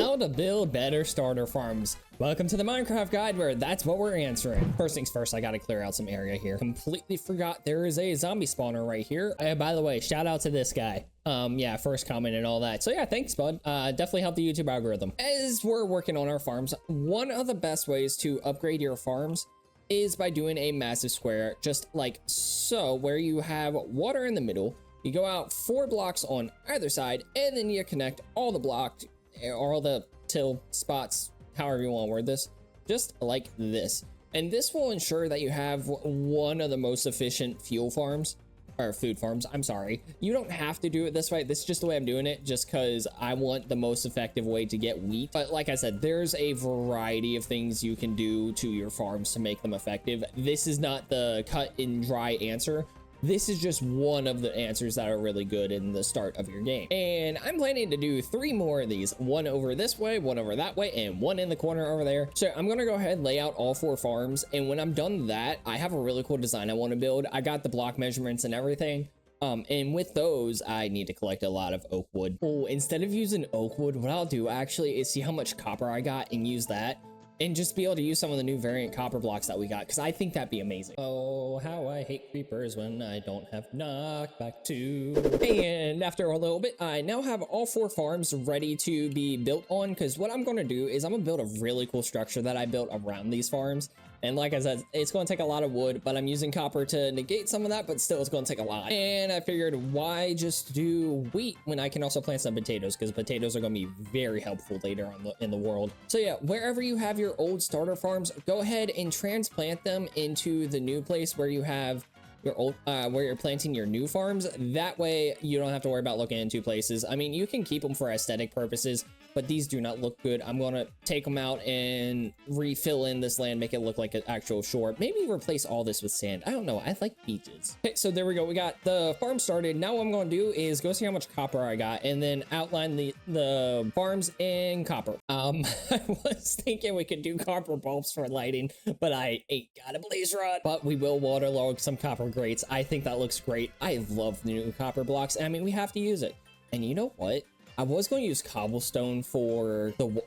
How to build better starter farms. Welcome to the Minecraft guide where that's what we're answering. First things first, I gotta clear out some area here. Completely forgot there is a zombie spawner right here. By the way, shout out to this guy. Yeah, first comment and all that. So yeah, thanks bud. Definitely helped the YouTube algorithm. As we're working on our farms, one of the best ways to upgrade your farms is by doing a massive square, just like so, where you have water in the middle. You go out 4 blocks on either side, and then you connect all the blocks, all the till spots, however you want to word this, just like this. And this will ensure that you have one of the most efficient fuel farms, or food farms, I'm sorry. You don't have to do it this way. This is just the way I'm doing it, just because I want the most effective way to get wheat. But like I said, there's a variety of things you can do to your farms to make them effective. This is not the cut and dry answer. This is just one of the answers that are really good in the start of your game. And I'm planning to do 3 more of these. One over this way, one over that way, and one in the corner over there. So I'm gonna go ahead and lay out all 4 farms. And when I'm done that, I have a really cool design I want to build. I got the block measurements and everything. And with those, I need to collect a lot of oak wood. Oh, instead of using oak wood, what I'll do actually is see how much copper I got and use that. And just be able to use some of the new variant copper blocks that we got, because I think that'd be amazing. Oh, how I hate creepers when I don't have knockback 2. And after a little bit, I now have all 4 farms ready to be built on, because what I'm going to do is I'm going to build a really cool structure that I built around these farms. And like I said, it's going to take a lot of wood, but I'm using copper to negate some of that, but still it's going to take a lot. And I figured, why just do wheat when I can also plant some potatoes, because potatoes are going to be very helpful later on in the world. So yeah, wherever you have your old starter farms, go ahead and transplant them into the new place where you have your old where you're planting your new farms. That way you don't have to worry about looking in 2 places. I mean, you can keep them for aesthetic purposes, but these do not look good. I'm gonna take them out and refill in this land, make it look like an actual shore. Maybe replace all this with sand. I don't know, I like beaches. Okay, so there we go, we got the farm started. Now what I'm gonna do is go see how much copper I got and then outline the farms in copper. I was thinking we could do copper bulbs for lighting, but I ain't got a blaze rod. But we will waterlog some copper grates. I think that looks great. I love the new copper blocks. I mean, we have to use it. And you know what? I was going to use cobblestone for the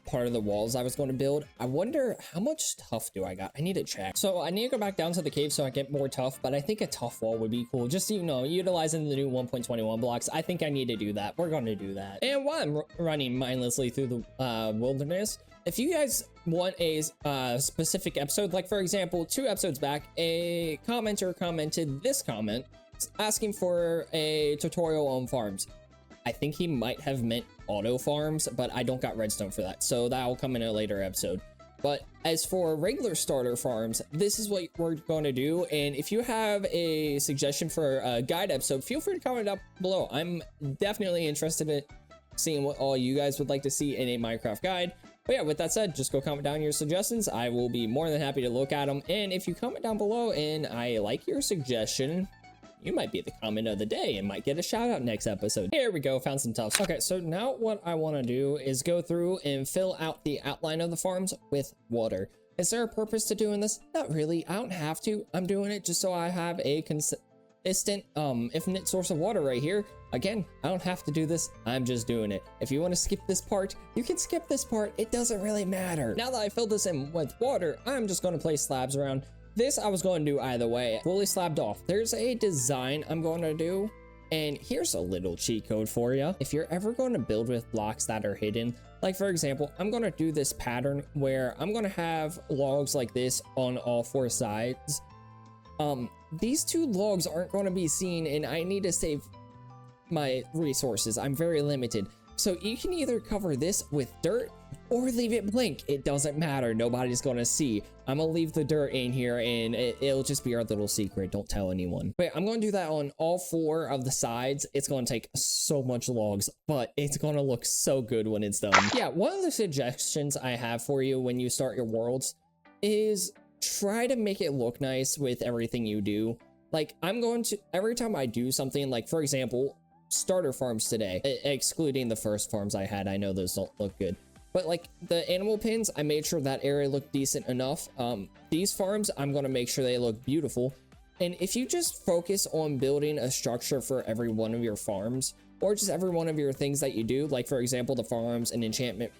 part of the walls I was going to build. I wonder how much tuff do I got? I need to check. So I need to go back down to the cave so I get more tuff, but I think a tuff wall would be cool. Just, you know, utilizing the new 1.21 blocks. I think I need to do that. We're going to do that. And while I'm running mindlessly through the wilderness, if you guys want a specific episode, like for example, 2 episodes back, a commenter commented this comment asking for a tutorial on farms. I think he might have meant auto farms, but I don't got redstone for that, so that'll come in a later episode. But as for regular starter farms, this is what we're going to do. And if you have a suggestion for a guide episode, feel free to comment down below. I'm definitely interested in seeing what all you guys would like to see in a Minecraft guide. But yeah, with that said, just go comment down your suggestions. I will be more than happy to look at them. And if you comment down below and I like your suggestion, you might be the comment of the day and might get a shout out next episode. Here we go, found some tufts. Okay, so now what I want to do is go through and fill out the outline of the farms with water. Is there a purpose to doing this? Not really. I don't have to. I'm doing it just so I have a consistent infinite source of water right here. Again, I don't have to do this. I'm just doing it. If you want to skip this part, you can skip this part. It doesn't really matter. Now that I filled this in with water, I'm just going to place slabs around. This I was going to do either way, fully slabbed off. There's a design I'm going to do, and here's a little cheat code for you. If you're ever going to build with blocks that are hidden, like for example, I'm going to do this pattern where I'm going to have logs like this on all 4 sides. These 2 logs aren't going to be seen, and I need to save my resources. I'm very limited. So you can either cover this with dirt or leave it blank. It doesn't matter. Nobody's gonna see. I'm gonna leave the dirt in here and it'll just be our little secret. Don't tell anyone. But I'm gonna do that on all 4 of the sides. It's gonna take so much logs, but it's gonna look so good when it's done. Yeah, one of the suggestions I have for you when you start your worlds is try to make it look nice with everything you do. Like I'm going to, every time I do something, like for example, starter farms today, excluding the first farms I had, I know those don't look good, but like the animal pins, I made sure that area looked decent enough. These farms, I'm going to make sure they look beautiful. And if you just focus on building a structure for every one of your farms, or just every one of your things that you do, like for example, the farms and enchantment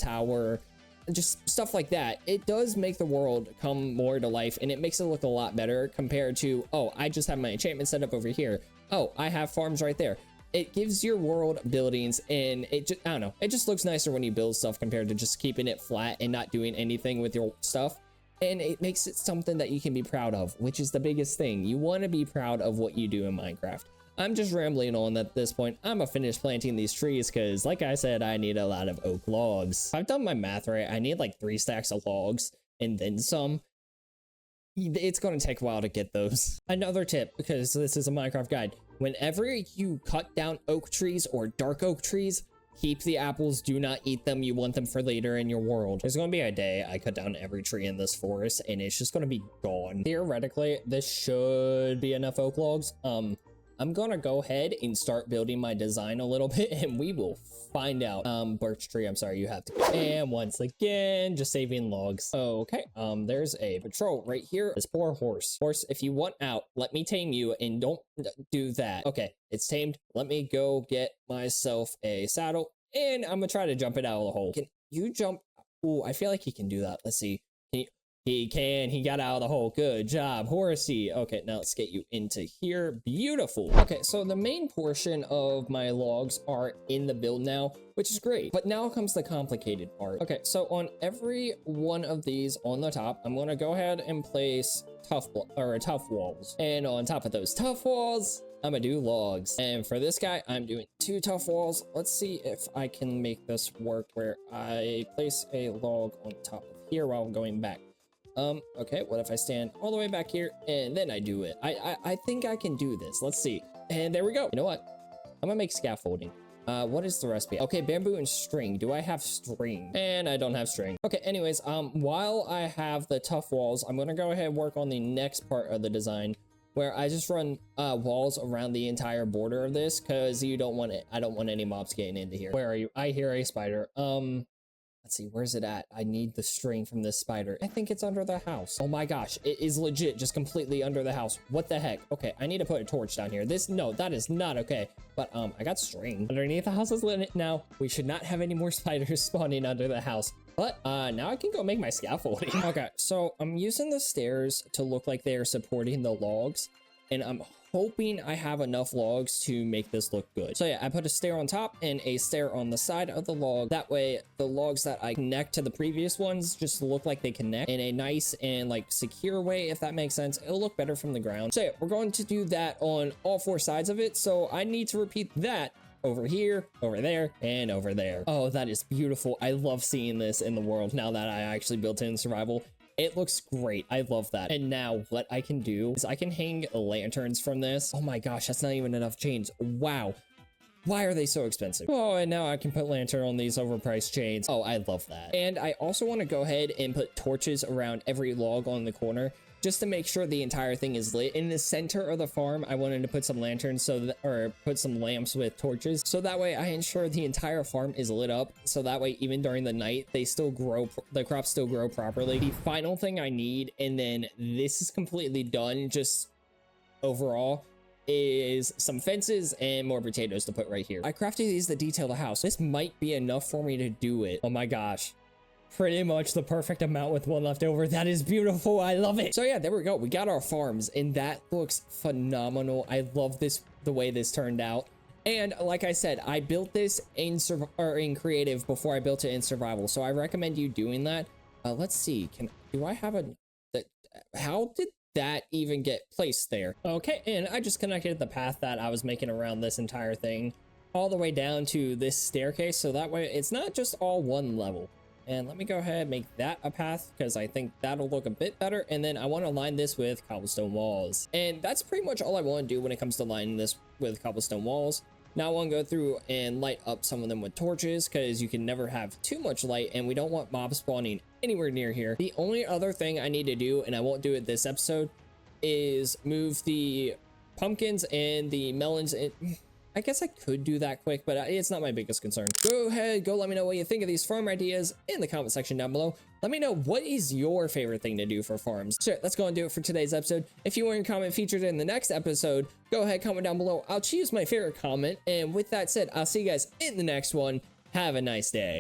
tower, just stuff like that, it does make the world come more to life, and it makes it look a lot better compared to, oh, I just have my enchantment set up over here. Oh, I have farms right there. It gives your world buildings, and it just, I don't know, it just looks nicer when you build stuff compared to just keeping it flat and not doing anything with your stuff. And it makes it something that you can be proud of, which is the biggest thing. You want to be proud of what you do in Minecraft. I'm just rambling on at this point. I'm gonna finish planting these trees because, like I said, I need a lot of oak logs. If I've done my math right, I need like 3 stacks of logs and then some. It's going to take a while to get those. Another tip, because this is a Minecraft guide, whenever you cut down oak trees or dark oak trees, keep the apples, do not eat them. You want them for later in your world. There's going to be a day I cut down every tree in this forest and it's just going to be gone. Theoretically, this should be enough oak logs. I'm gonna go ahead and start building my design a little bit and we will find out. Birch tree, I'm sorry, you have to go. And once again, just saving logs. Okay, there's a patrol right here. This poor horse. Horse, if you want out, let me tame you and don't do that. Okay, it's tamed. Let me go get myself a saddle and I'm gonna try to jump it out of the hole. Can you jump? Oh, I feel like he can do that. Let's see. Can you? He can. He got out of the hole. Good job, horsey. Okay, now let's get you into here. Beautiful. Okay, so the main portion of my logs are in the build now, which is great. But now comes the complicated part. Okay, so on every one of these on the top, I'm going to go ahead and place tough walls. And on top of those tough walls, I'm gonna do logs. And for this guy, I'm doing 2 tough walls. Let's see if I can make this work where I place a log on top of here while I'm going back. Okay, what if I stand all the way back here and then I do it? I think I can do this. Let's see. And there we go. You know what? I'm gonna make scaffolding. What is the recipe? Okay, bamboo and string. Do I have string? And I don't have string. Okay, anyways, while I have the tough walls, I'm gonna go ahead and work on the next part of the design where I just run walls around the entire border of this because you don't want it. I don't want any mobs getting into here. Where are you? I hear a spider. Let's see, where's it at? I need the string from this spider. I think it's under the house. Oh my gosh, it is legit just completely under the house. What the heck? Okay, I need to put a torch down here. No, that is not okay. But I got string. Underneath the house is lit now. We should not have any more spiders spawning under the house. But now I can go make my scaffolding. Okay, so I'm using the stairs to look like they're supporting the logs. And I'm hoping I have enough logs to make this look good. So yeah, I put a stair on top and a stair on the side of the log. That way the logs that I connect to the previous ones just look like they connect in a nice and like secure way, if that makes sense. It'll look better from the ground. So yeah, we're going to do that on all 4 sides of it. So I need to repeat that over here, over there, and over there. Oh, that is beautiful. I love seeing this in the world now that I actually built it in survival. It looks great. I love that. And now what I can do is I can hang lanterns from this. Oh my gosh, that's not even enough chains. Wow. Why are they so expensive? Oh, and now I can put lantern on these overpriced chains. Oh, I love that. And I also want to go ahead and put torches around every log on the corner just to make sure the entire thing is lit. In the center of the farm, I wanted to put some lanterns or put some lamps with torches. So that way I ensure the entire farm is lit up. So that way, even during the night, they still grow, the crops still grow properly. The final thing I need, and then this is completely done, just overall, is some fences and more potatoes to put right here. I crafted these to detail the house. This might be enough for me to do it. Oh my gosh. Pretty much the perfect amount with 1 left over. That is beautiful. I love it. So yeah, there we go. We got our farms and that looks phenomenal. I love this, the way this turned out. And like I said, I built this in creative before I built it in survival. So I recommend you doing that. Let's see. Do I have how did that even get placed there? Okay, and I just connected the path that I was making around this entire thing all the way down to this staircase. So that way it's not just all one level. And let me go ahead and make that a path because I think that'll look a bit better. And then I want to line this with cobblestone walls. And that's pretty much all I want to do when it comes to lining this with cobblestone walls. Now I want to go through and light up some of them with torches because you can never have too much light and we don't want mobs spawning anywhere near here. The only other thing I need to do, and I won't do it this episode, is move the pumpkins and the melons in. I guess I could do that quick, but it's not my biggest concern. Go ahead, go let me know what you think of these farm ideas in the comment section down below. Let me know what is your favorite thing to do for farms. So let's go and do it for today's episode. If you want your comment featured in the next episode, go ahead, comment down below. I'll choose my favorite comment. And with that said, I'll see you guys in the next one. Have a nice day.